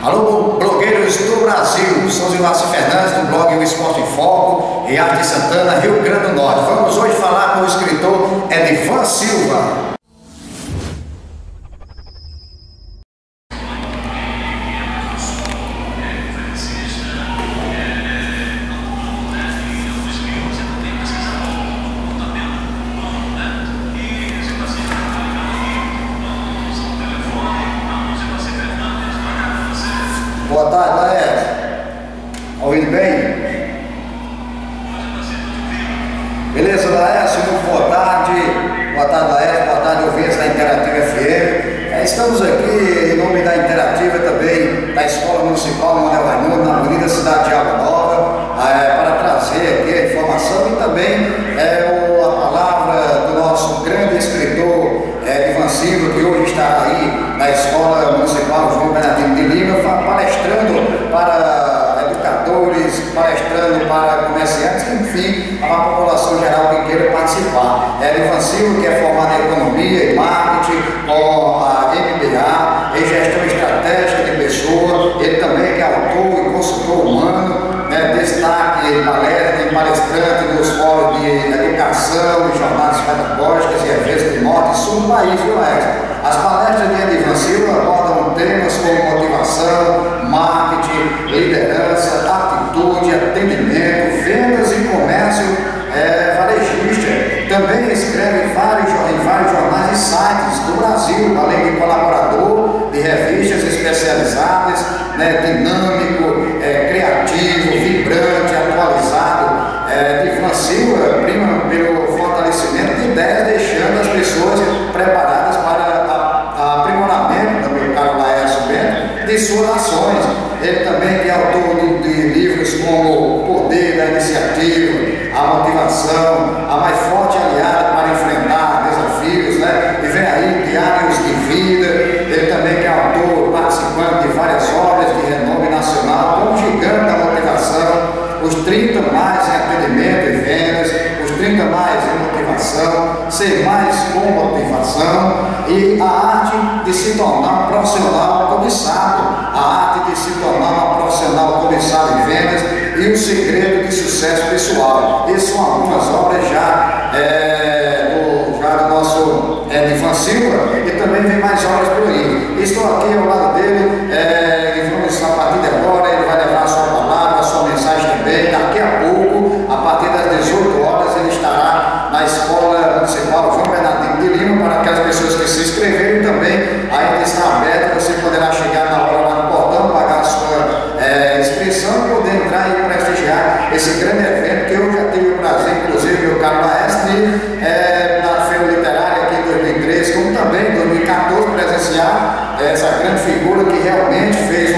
Alô, blogueiros do Brasil, sou Zilvaci Fernandes do blog O Esporte em Foco, em Arte Santana, Rio Grande do Norte. Vamos hoje falar com o escritor Edivan Silva. Boa tarde, Laércio. Ouvindo bem? Beleza, Laércio? Muito boa tarde. Boa tarde, Laércio. Boa tarde, ouvintes da Interativa FM. Estamos aqui em nome da Interativa também, da Escola Municipal Manuel Raimundo, na Avenida Cidade de Água Nova, para trazer aqui a informação e também a palavra do nosso grande escritor Edivan Silva, que hoje está aí na Escola Municipal João Bernardino de Lima, palestrando para educadores, palestrando para comerciantes, enfim, a população geral que queira participar. Edivan Silva, que é formado em Economia e Marketing, com a MBA, em Gestão Estratégica de Pessoa, ele também que é autor e consultor humano, destaque em palestrante nos fóruns de educação, jornadas pedagógicas e eventos de norte e sul do país, viu, Laércio? As palestras de Edivan Silva abordam temas como motivação, marketing, liderança, atitude, atendimento, vendas e comércio varejista. Também escreve em vários jornais e sites do Brasil, além de colaborador de revistas especializadas, dinâmico, criativo, vibrante, atualizado. Edivan Silva prima pelo fortalecimento de ideias, deixando as pessoas preparadas para aprimoramento, meu caro Laércio Bento, de suas ações. Ele também é autor de livros como O Poder da Iniciativa, A Motivação, a mais forte aliada para enfrentar desafios, e vem aí Diários de Vida. Ele também é autor, participante de várias obras de renome nacional, como Gigante da Motivação, Os 30 Mais em Atendimento e Vendas, Os 30 Mais em Motivação, Ser Mais com Motivação e A Arte de se tornar um profissional cobiçado, a arte de se tornar um profissional cobiçado em vendas e o segredo de sucesso pessoal. Essas são algumas obras já do nosso Edivan Silva, e também vem mais obras por aí. Estou aqui ao lado dele, e vamos, a partir de agora, ele vai levar a sua palavra, a sua mensagem também. Daqui a pouco, a partir das 18 horas, ele estará na Escola Municipal João Bernardino de Lima. Para aquelas pessoas que se inscreverem também, ainda está aberto, você poderá chegar na hora lá no portão, pagar a sua inscrição e poder entrar e prestigiar esse grande evento que eu já tive o prazer, inclusive, meu caro Laércio, na Feira Literária aqui em 2013, como também em 2014, presenciar essa grande figura que realmente fez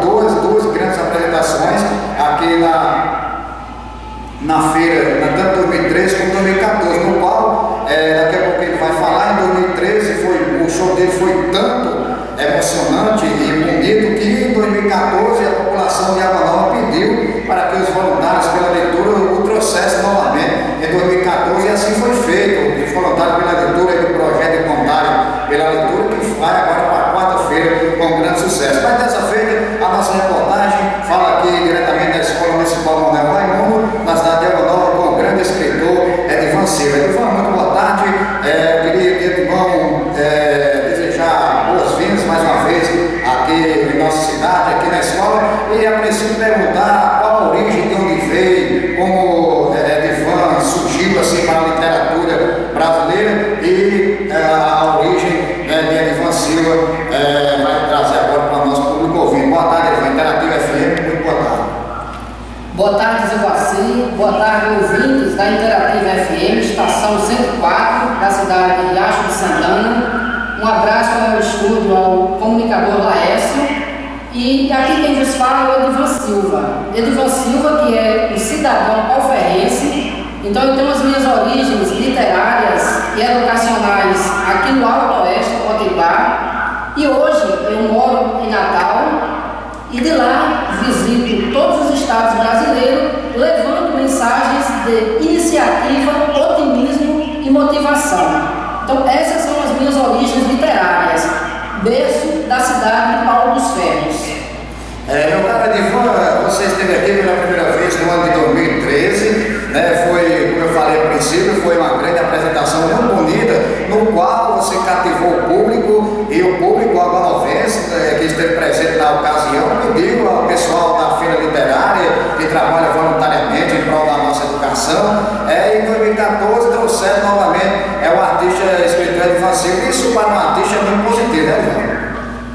duas grandes apresentações aqui na feira, tanto 2013 como 2014, no qual daqui a pouco ele vai falar. Em 2013 o show dele foi tanto emocionante e bonito que em 2014 a população de Água Nova pediu para que os voluntários pela leitura o trouxessem novamente em 2014, e assim foi feito. Os voluntários pela leitura do projeto Contário pela leitura, que vai agora para a quarta-feira com grande sucesso. Mas dessa feita, a nossa reportagem fala aqui diretamente da Escola Municipal Manuel Raimundo, na cidade de Água Nova, com o grande escritor Edivan Silva. Edivan, muito boa tarde. Eu queria, Edivan, desejar boas-vindas mais uma vez aqui em nossa cidade, aqui na escola, e a princípio perguntar qual a origem, de onde veio, como Edivan surgiu assim para a literatura brasileira, e a origem de Edivan Silva vai trazer agora para o nosso público ouvindo. Boa tarde, Edivan, Interativa FM, muito boa tarde. Boa tarde, Zilvaci. Boa tarde, ouvintes da Interativa FM, estação 104, da cidade de Arte Santana. Um abraço ao estúdio, ao comunicador Laércio. E aqui quem vos fala é o Edivan Silva. Edivan Silva, que é um cidadão alferrense. Então eu tenho as minhas origens literárias e educacionais aqui no Alto Oeste, Potiguar. E hoje eu moro em Natal e de lá visito todos os estados brasileiros, levando mensagens de iniciativa, otimismo e motivação. Então essas são as minhas origens literárias, berço da cidade de Paulo dos Ferros. Meu caro Edivan, você esteve aqui pela primeira vez no ano de 2013, né? Foi, como eu falei ao princípio, foi uma grande apresentação muito bonita, no qual você cativou o público e o público aganovense, que esteve presente na ocasião, pediu ao pessoal da Feira Literária, que trabalha voluntariamente em prol da nossa educação, em 2014 trouxeram novamente o artista escritor Edivan Silva. Isso para um artista é muito positivo, né, Edivan?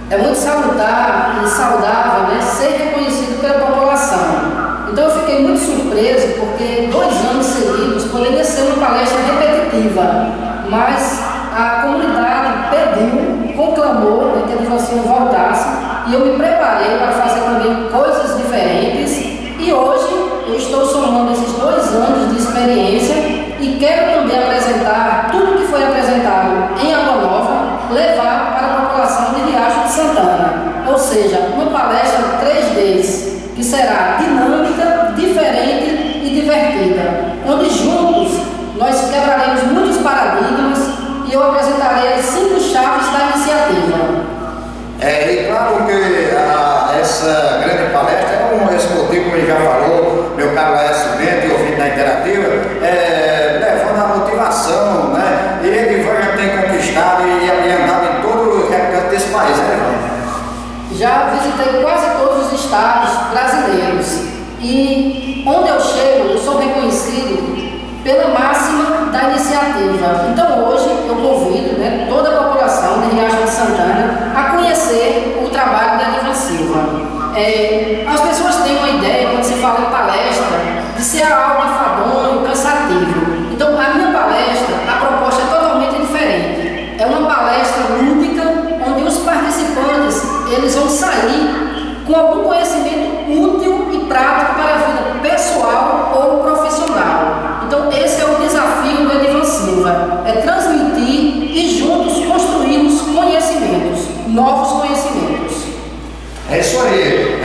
É muito salutar e saudável, né, ser reconhecido pela população. Então eu fiquei muito surpreso, porque 2 anos seguidos poderia ser uma palestra repetitiva, mas a comunidade pediu, conclamou, né, que a Edivan Silva voltasse, e eu me preparei para fazer também coisas diferentes, e hoje eu estou somando esses 2 anos de experiência e quero também apresentar tudo que foi apresentado em Água Nova, levar para a população de Riacho de Santana, ou seja, uma palestra 3Ds, que será dinâmica, diferente e divertida, onde juntos nós quebraremos muitos paradigmas e eu apresentarei as 5 chaves da iniciativa. E claro que essa grande palestra é esse motivo, como ele já falou, meu caro Laércio Bento e ouvinte da Interativa, levando a motivação, né? E Edivan já tem conquistado e andado em todo o recanto desse país, né, Edivan? Já visitei quase todos os estados brasileiros e onde eu chego eu sou reconhecido pela máxima da iniciativa. Então hoje eu convido, né, toda a população de Riacho de Santana a conhecer o trabalho da Edivan Silva. As pessoas têm uma ideia, quando se fala em palestra, de ser algo enfadonho, cansativo. Então a minha palestra, a proposta é totalmente diferente. É uma palestra lúdica, onde os participantes eles vão sair com algum conhecimento útil e prático para a vida pessoal ou profissional. Então esse é o desafio do Edivan Silva, é transmitir e juntos construirmos conhecimentos, novos conhecimentos. É isso aí.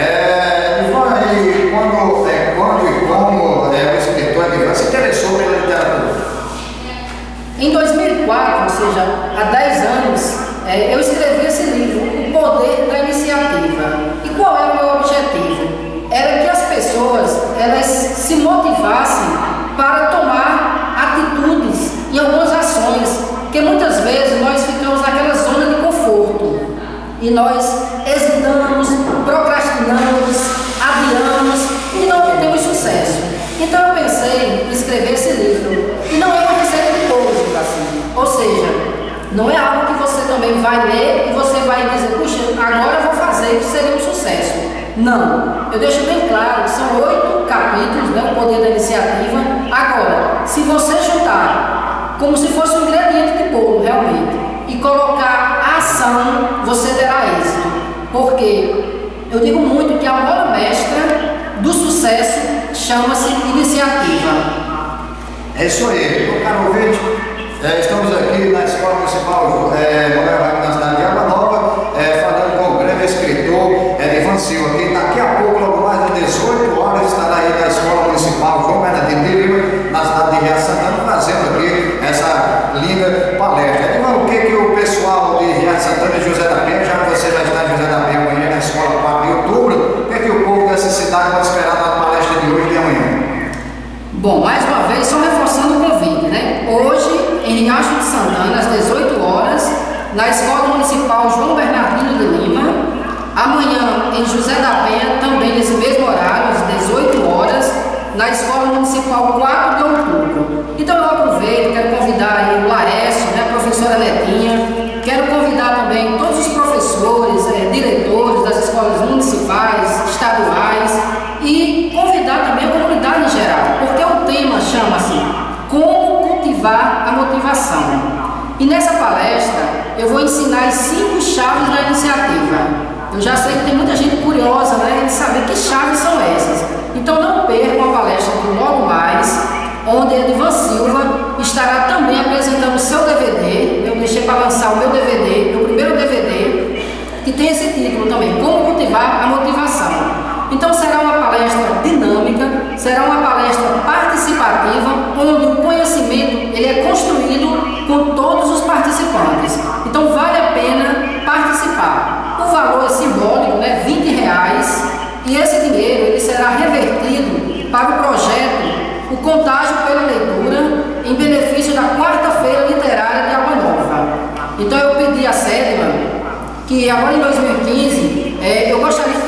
Edivan, quando e como o escritor Edivan se interessou pela literatura? Em 2004, ou seja, há 10 anos, eu escrevi esse livro, O Poder da Iniciativa. E qual era o meu objetivo? Era que as pessoas elas se motivassem para tomar atitudes e algumas ações, porque muitas vezes nós ficamos naquela zona de conforto e nós hesitamos, procrastinamos, adiamos e não obtemos sucesso. Então eu pensei em escrever esse livro, e não é uma receita de bolo, assim. Ou seja, não é algo que você também vai ler e você vai dizer, puxa, agora eu vou fazer, isso seria um sucesso. Não, eu deixo bem claro que são 8 capítulos, né, o poder da iniciativa. Agora, se você juntar como se fosse um ingrediente de bolo, realmente, e colocar a ação, você terá êxito. Porque eu digo muito que a mola mestra do sucesso chama-se iniciativa. É isso aí, meu caro ouvinte, estamos aqui na Escola Municipal Manuel Raimundo, na cidade de Água Nova, falando com o grande escritor Edivan Silva, que daqui a pouco, logo mais de 18 horas, estará aí na Escola Municipal João Bernardino de Lima, na cidade de Riacho de Santana, fazendo aqui essa linda palestra. Edivan, o que o pessoal de Riacho de Santana e José da Penha, já que você vai estar em José da Penha amanhã na Escola 4 de outubro, o que o povo dessa cidade vai esperar na palestra de hoje e de amanhã? Bom, mais uma vez, só reforçando o convite, né? Hoje, em Riacho de Santana, às 18 horas, na Escola Municipal João Bernardino de Lima. Amanhã, em José da Penha, também nesse mesmo horário, às 18 horas, na Escola Municipal 4 de outubro. Então eu aproveito, quero convidar aí o Laércio, né, a professora Netinha, quero convidar também todos os professores, diretores das escolas municipais, estaduais, e convidar também a comunidade em geral, porque o tema chama-se Como Cultivar a Motivação. E nessa palestra eu vou ensinar as 5 chaves da iniciativa. Eu já sei que tem muita gente curiosa, né, de saber que chaves são essas. Então não percam a palestra de logo mais, onde Edivan Silva estará também apresentando o seu DVD. Eu deixei para lançar o meu DVD, meu primeiro DVD, que tem esse título também, Como Cultivar a Motivação. Então será uma palestra dinâmica, será uma palestra participativa, onde o conhecimento ele é construído com todos os participantes. Então vale a pena participar. O valor é simbólico, né? R$20, para o projeto O Contágio pela Leitura em benefício da Quarta-feira Literária de Água Nova. Então eu pedi à SEDMA que agora em 2015 eu gostaria